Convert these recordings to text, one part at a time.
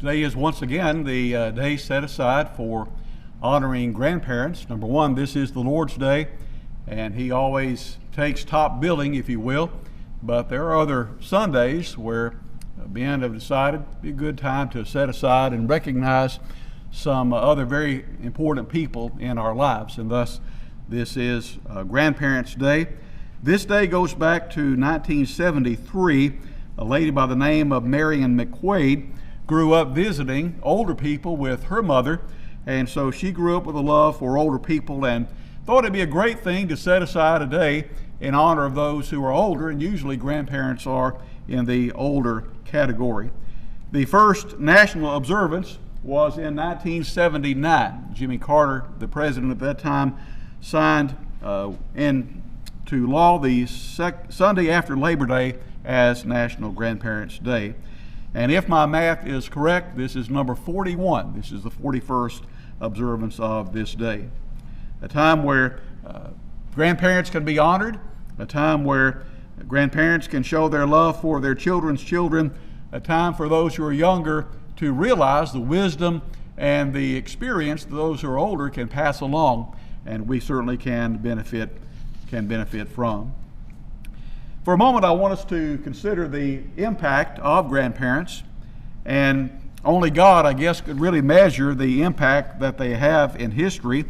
Today is once again the day set aside for honoring grandparents. Number one, this is the Lord's Day, and He always takes top billing, if you will. But there are other Sundays where men have decided it'd be a good time to set aside and recognize some other very important people in our lives, and thus this is Grandparents' Day. This day goes back to 1973. A lady by the name of Marion McQuaid grew up visiting older people with her mother, and so she grew up with a love for older people and thought it'd be a great thing to set aside a day in honor of those who are older, and usually grandparents are in the older category. The first national observance was in 1979. Jimmy Carter, the president at that time, signed into law the Sunday after Labor Day as National Grandparents' Day. And if my math is correct, this is number 41. This is the 41st observance of this day. A time where grandparents can be honored, a time where grandparents can show their love for their children's children, a time for those who are younger to realize the wisdom and the experience that those who are older can pass along, and we certainly can benefit from. For a moment, I want us to consider the impact of grandparents, and only God, I guess, could really measure the impact that they have in history.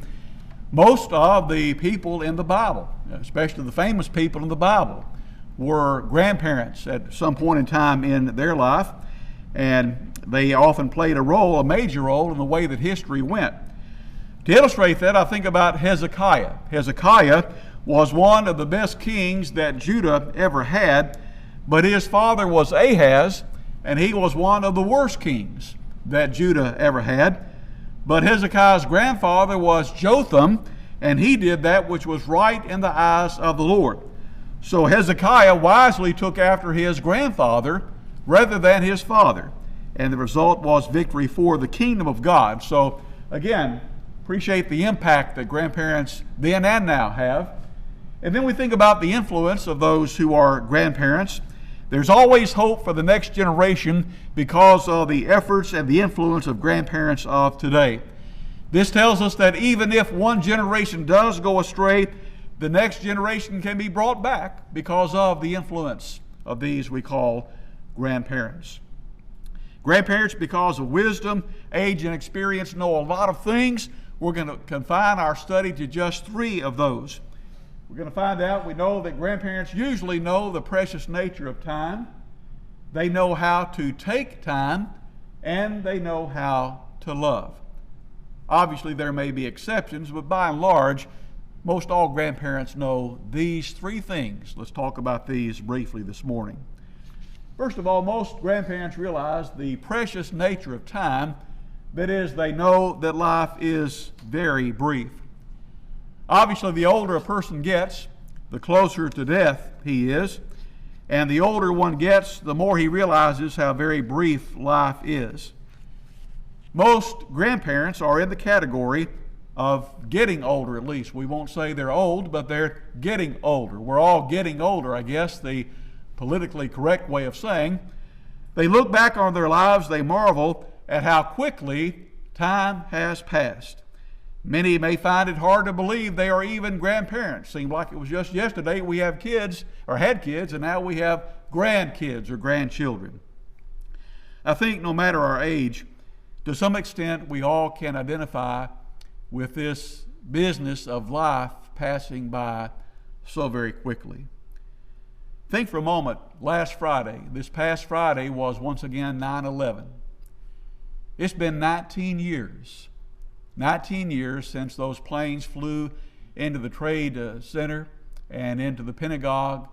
Most of the people in the Bible, especially the famous people in the Bible, were grandparents at some point in time in their life, and they often played a major role in the way that history went. To illustrate that, I think about Hezekiah. Hezekiah was one of the best kings that Judah ever had, but his father was Ahaz, and he was one of the worst kings that Judah ever had. But Hezekiah's grandfather was Jotham, and he did that which was right in the eyes of the Lord. So Hezekiah wisely took after his grandfather rather than his father, and the result was victory for the kingdom of God. So again, appreciate the impact that grandparents then and now have. And then we think about the influence of those who are grandparents. There's always hope for the next generation because of the efforts and the influence of grandparents of today. This tells us that even if one generation does go astray, the next generation can be brought back because of the influence of these we call grandparents. Grandparents, because of wisdom, age, and experience, know a lot of things. We're going to confine our study to just 3 of those. We're going to find out, we know that grandparents usually know the precious nature of time. They know how to take time, and they know how to love. Obviously, there may be exceptions, but by and large, most all grandparents know these 3 things. Let's talk about these briefly this morning. First of all, most grandparents realize the precious nature of time. That is, they know that life is very brief. Obviously, the older a person gets, the closer to death he is. And the older one gets, the more he realizes how very brief life is. Most grandparents are in the category of getting older, at least. We won't say they're old, but they're getting older. We're all getting older, I guess, the politically correct way of saying. They look back on their lives, they marvel at how quickly time has passed. Many may find it hard to believe they are even grandparents. Seemed like it was just yesterday we have kids, or had kids, and now we have grandkids or grandchildren. I think no matter our age, to some extent we all can identify with this business of life passing by so very quickly. Think for a moment, this past Friday was once again 9/11. It's been 19 years. 19 years since those planes flew into the Trade Center and into the Pentagon,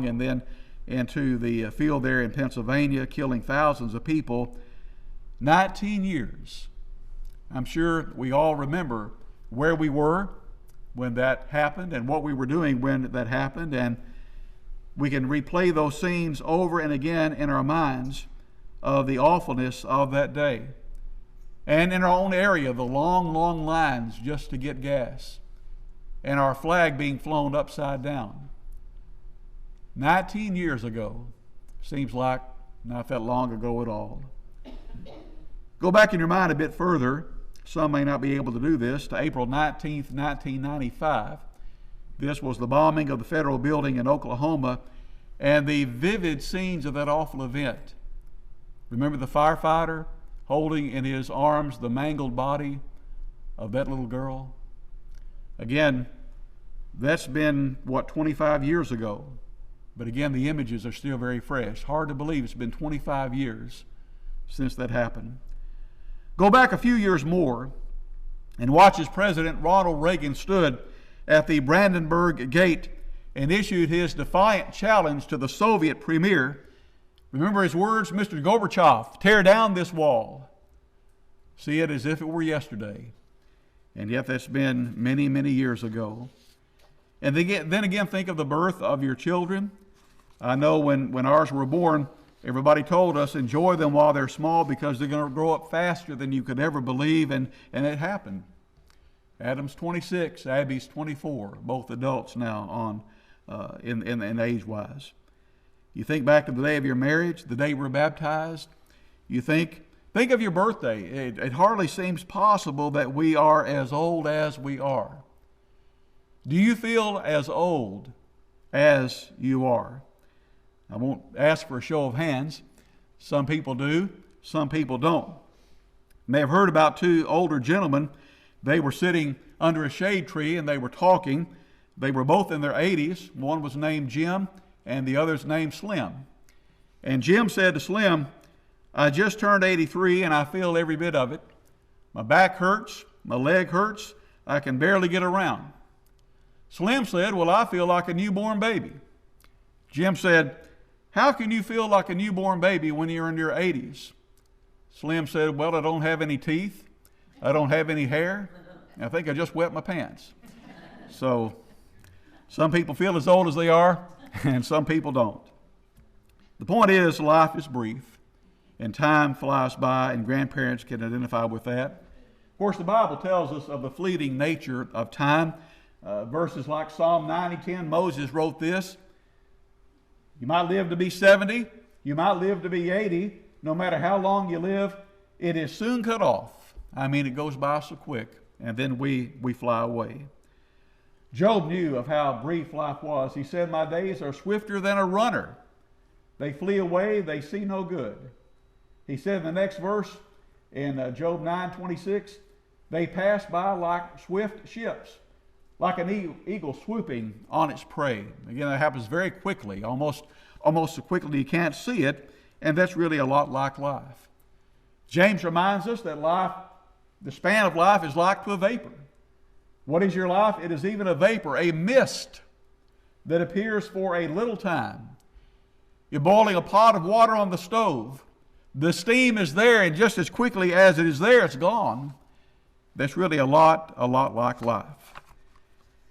and then into the field there in Pennsylvania, killing thousands of people. 19 years. I'm sure we all remember where we were when that happened and what we were doing when that happened, and we can replay those scenes over and again in our minds of the awfulness of that day. And in our own area, the long, long lines just to get gas, and our flag being flown upside down. 19 years ago. Seems like not that long ago at all. Go back in your mind a bit further. Some may not be able to do this, to April 19th, 1995. This was the bombing of the federal building in Oklahoma and the vivid scenes of that awful event. Remember the firefighter holding in his arms the mangled body of that little girl? Again, that's been, 25 years ago. But again, the images are still very fresh. Hard to believe it's been 25 years since that happened. Go back a few years more and watch as President Ronald Reagan stood at the Brandenburg Gate and issued his defiant challenge to the Soviet premier. Remember his words, Mr. Gorbachev, tear down this wall. See it as if it were yesterday. And yet that's been many, many years ago. And then again, think of the birth of your children. I know when ours were born, everybody told us, enjoy them while they're small because they're going to grow up faster than you could ever believe, and it happened. Adam's 26, Abby's 24, both adults now in age-wise. You think back to the day of your marriage, the day you were baptized. You think of your birthday. It hardly seems possible that we are as old as we are. Do you feel as old as you are? I won't ask for a show of hands. Some people do, some people don't. You may have heard about two older gentlemen. They were sitting under a shade tree and they were talking. They were both in their 80s. One was named Jim and the other's named Slim. And Jim said to Slim, I just turned 83 and I feel every bit of it. My back hurts, my leg hurts, I can barely get around. Slim said, well, I feel like a newborn baby. Jim said, how can you feel like a newborn baby when you're in your 80s? Slim said, well, I don't have any teeth. I don't have any hair. I think I just wet my pants. So some people feel as old as they are, and some people don't. The point is, life is brief, and time flies by, and grandparents can identify with that. Of course, the Bible tells us of the fleeting nature of time. Verses like Psalm 90:10, Moses wrote this, you might live to be 70, you might live to be 80, no matter how long you live, it is soon cut off. I mean, it goes by so quick, and then we fly away. Job knew of how brief life was. He said, my days are swifter than a runner. They flee away, they see no good. He said in the next verse, in Job 9:26, they pass by like swift ships, like an eagle swooping on its prey. Again, that happens very quickly, almost so quickly you can't see it, and that's really a lot like life. James reminds us that life, the span of life is like to a vapor. What is your life? It is even a vapor, a mist that appears for a little time. You're boiling a pot of water on the stove. The steam is there, and just as quickly as it is there, it's gone. That's really a lot like life.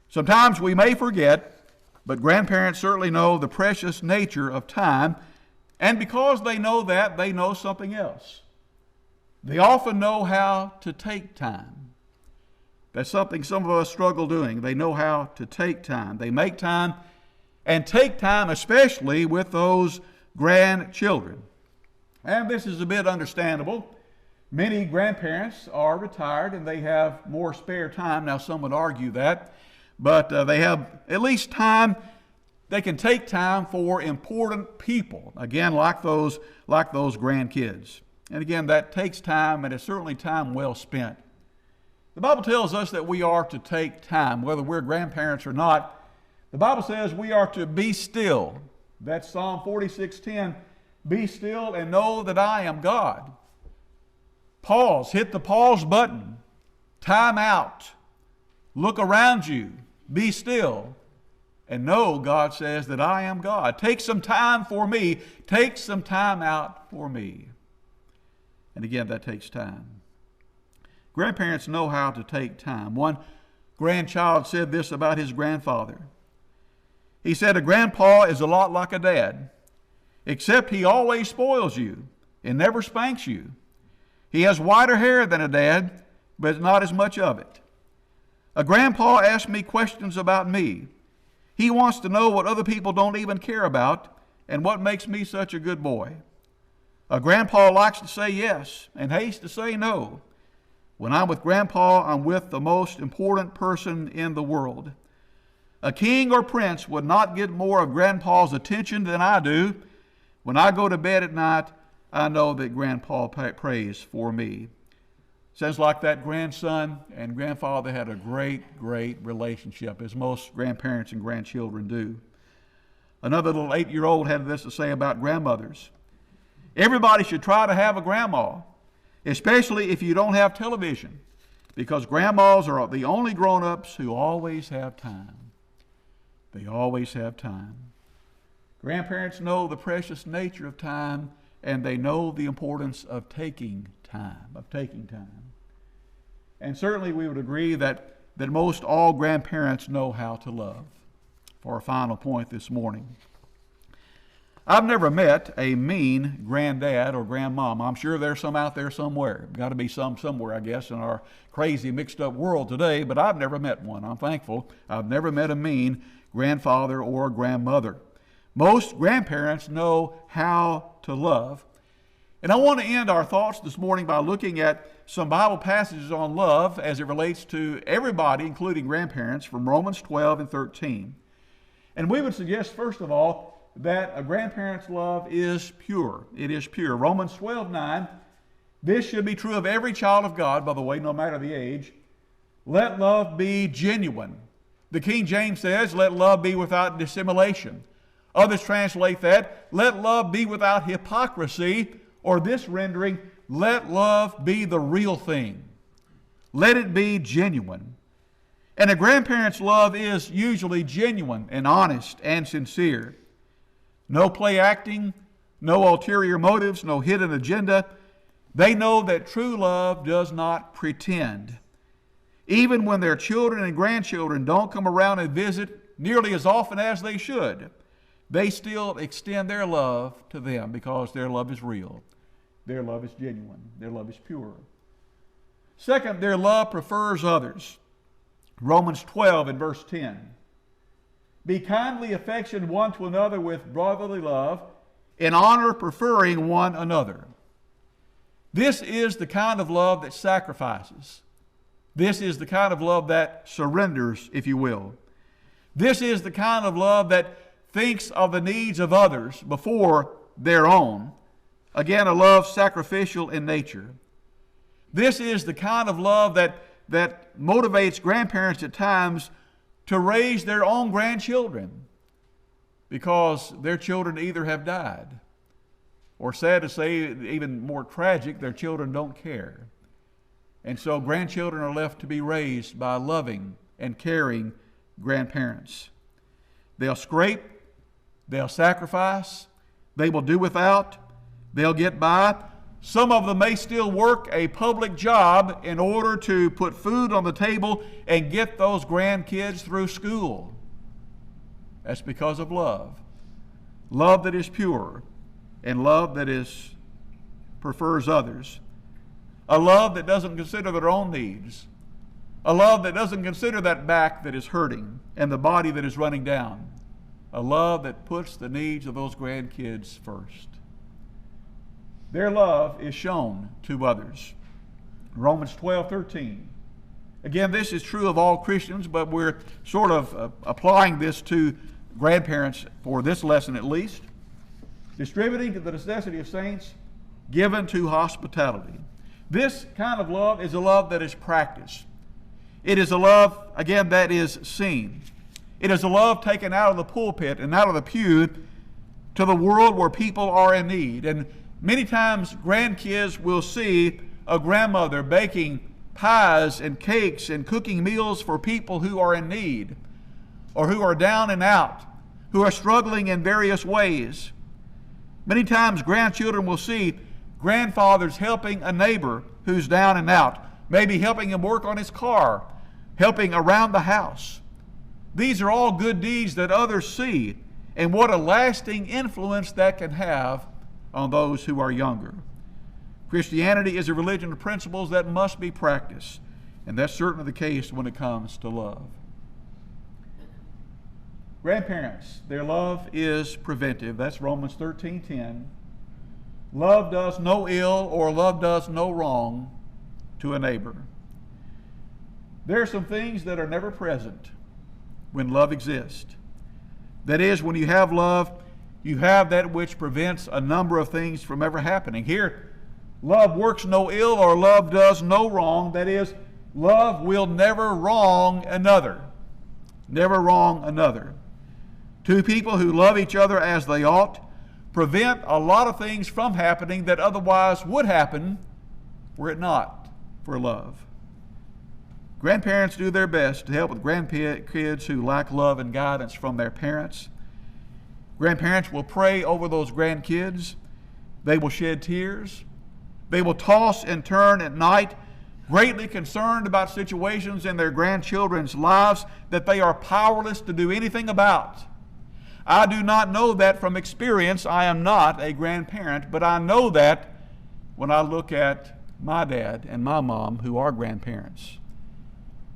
Sometimes we may forget, but grandparents certainly know the precious nature of time, and because they know that, they know something else. They often know how to take time. That's something some of us struggle doing. They know how to take time. They make time and take time, especially with those grandchildren. And this is a bit understandable. Many grandparents are retired and they have more spare time. Now, some would argue that, but they have at least time. They can take time for important people, again, like those grandkids. And again, that takes time, and it's certainly time well spent. The Bible tells us that we are to take time, whether we're grandparents or not. The Bible says we are to be still. That's Psalm 46:10. Be still and know that I am God. Pause. Hit the pause button. Time out. Look around you. Be still. And know, God says, that I am God. Take some time for me. Take some time out for me. And again, that takes time. Grandparents know how to take time. One grandchild said this about his grandfather. He said, a grandpa is a lot like a dad, except he always spoils you and never spanks you. He has whiter hair than a dad, but not as much of it. A grandpa asks me questions about me. He wants to know what other people don't even care about and what makes me such a good boy. Grandpa likes to say yes and hates to say no. When I'm with Grandpa, I'm with the most important person in the world. A king or prince would not get more of Grandpa's attention than I do. When I go to bed at night, I know that Grandpa prays for me. Sounds like that grandson and grandfather had a great, great relationship, as most grandparents and grandchildren do. Another little 8-year-old had this to say about grandmothers. Everybody should try to have a grandma, especially if you don't have television, because grandmas are the only grown-ups who always have time. They always have time. Grandparents know the precious nature of time, and they know the importance of taking time, And certainly we would agree that most all grandparents know how to love. For our final point this morning, I've never met a mean granddad or grandmom. I'm sure there's some out there somewhere. Got to be some somewhere, I guess, in our crazy mixed up world today, but I've never met one. I'm thankful I've never met a mean grandfather or grandmother. Most grandparents know how to love. And I want to end our thoughts this morning by looking at some Bible passages on love as it relates to everybody, including grandparents, from Romans 12 and 13. And we would suggest, first of all, that a grandparent's love is pure. It is pure. Romans 12:9, this should be true of every child of God, by the way, no matter the age. Let love be genuine. The King James says, let love be without dissimulation. Others translate that, let love be without hypocrisy, or this rendering, let love be the real thing. Let it be genuine. And a grandparent's love is usually genuine and honest and sincere. No play acting, no ulterior motives, no hidden agenda. They know that true love does not pretend. Even when their children and grandchildren don't come around and visit nearly as often as they should, they still extend their love to them because their love is real. Their love is genuine. Their love is pure. Second, their love prefers others. Romans 12 and verse 10. Be kindly affectioned one to another with brotherly love, in honor preferring one another. This is the kind of love that sacrifices. This is the kind of love that surrenders, if you will. This is the kind of love that thinks of the needs of others before their own. Again, a love sacrificial in nature. This is the kind of love that motivates grandparents at times to raise their own grandchildren because their children either have died or, sad to say, even more tragic, their children don't care. And so grandchildren are left to be raised by loving and caring grandparents. They'll scrape, they'll sacrifice, they will do without, they'll get by. Some of them may still work a public job in order to put food on the table and get those grandkids through school. That's because of love. Love that is pure and love that prefers others. A love that doesn't consider their own needs. A love that doesn't consider that back that is hurting and the body that is running down. A love that puts the needs of those grandkids first. Their love is shown to others. Romans 12:13. Again, this is true of all Christians, but we're sort of applying this to grandparents for this lesson at least. Distributing to the necessity of saints, given to hospitality. This kind of love is a love that is practiced. It is a love, again, that is seen. It is a love taken out of the pulpit and out of the pew to the world where people are in need. And many times grandkids will see a grandmother baking pies and cakes and cooking meals for people who are in need or who are down and out, who are struggling in various ways. Many times grandchildren will see grandfathers helping a neighbor who's down and out, maybe helping him work on his car, helping around the house. These are all good deeds that others see, and what a lasting influence that can have on those who are younger. Christianity is a religion of principles that must be practiced, and that's certainly the case when it comes to love. Grandparents, their love is preventive. That's Romans 13:10. Love does no ill or love does no wrong to a neighbor. There are some things that are never present when love exists. That is, when you have love, you have that which prevents a number of things from ever happening. Here, love works no ill or love does no wrong. That is, love will never wrong another. Never wrong another. Two people who love each other as they ought prevent a lot of things from happening that otherwise would happen were it not for love. Grandparents do their best to help with grandkids who lack love and guidance from their parents. Grandparents will pray over those grandkids. They will shed tears. They will toss and turn at night, greatly concerned about situations in their grandchildren's lives that they are powerless to do anything about. I do not know that from experience. I am not a grandparent, but I know that when I look at my dad and my mom, who are grandparents.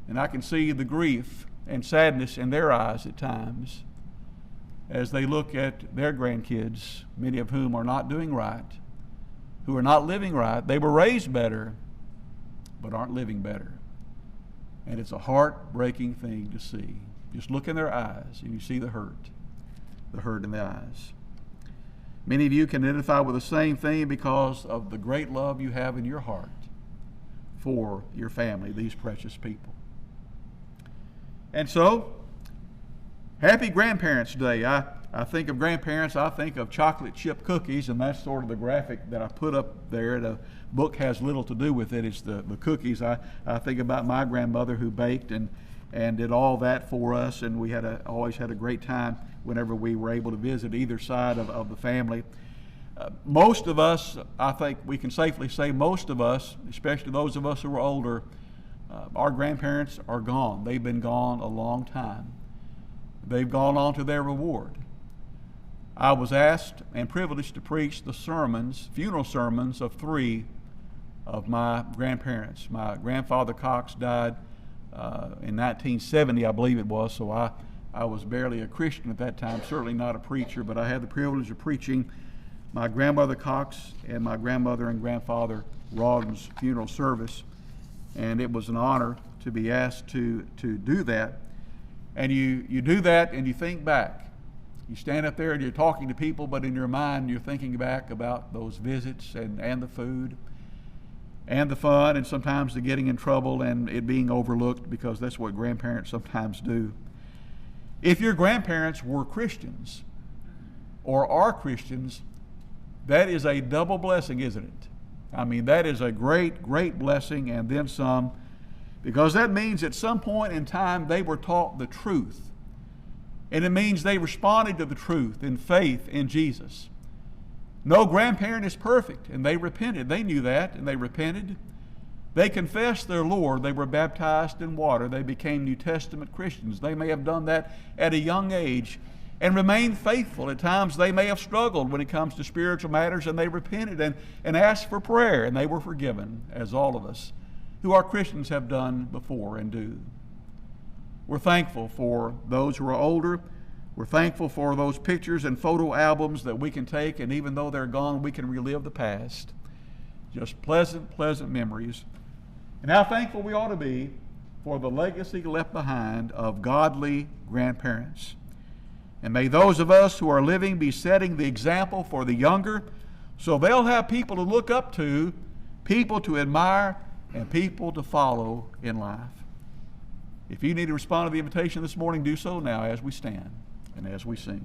And I can see the grief and sadness in their eyes at times as they look at their grandkids, many of whom are not doing right, who are not living right. They were raised better, but aren't living better. And it's a heartbreaking thing to see. Just look in their eyes and you see the hurt in the eyes. Many of you can identify with the same thing because of the great love you have in your heart for your family, these precious people. And so, happy Grandparents' Day. I think of grandparents, I think of chocolate chip cookies, and that's sort of the graphic that I put up there. The book has little to do with it. It's the cookies. I think about my grandmother who baked and did all that for us, and we always had a great time whenever we were able to visit either side of the family. Most of us, I think we can safely say most of us, especially those of us who are older, our grandparents are gone. They've been gone a long time. They've gone on to their reward. I was asked and privileged to preach the funeral sermons of 3 of my grandparents. My grandfather Cox died in 1970, I believe it was, so I was barely a Christian at that time, certainly not a preacher, but I had the privilege of preaching my grandmother Cox and my grandmother and grandfather Rawdon's funeral service, and it was an honor to be asked to do that. And you do that and you think back. You stand up there and you're talking to people, but in your mind you're thinking back about those visits and the food and the fun, and sometimes the getting in trouble and it being overlooked, because that's what grandparents sometimes do. If your grandparents were Christians or are Christians, that is a double blessing, isn't it? I mean, that is a great, great blessing and then some, because that means at some point in time they were taught the truth. And it means they responded to the truth in faith in Jesus. No grandparent is perfect, and they repented. They knew that, and they repented. They confessed their Lord. They were baptized in water. They became New Testament Christians. They may have done that at a young age and remained faithful. At times they may have struggled when it comes to spiritual matters, and they repented and asked for prayer, and they were forgiven, as all of us who are Christians have done before and do. We're thankful for those who are older. We're thankful for those pictures and photo albums that we can take, and even though they're gone, we can relive the past. Just pleasant, pleasant memories. And how thankful we ought to be for the legacy left behind of godly grandparents. And may those of us who are living be setting the example for the younger, so they'll have people to look up to, people to admire, and people to follow in life. If you need to respond to the invitation this morning, do so now as we stand and as we sing.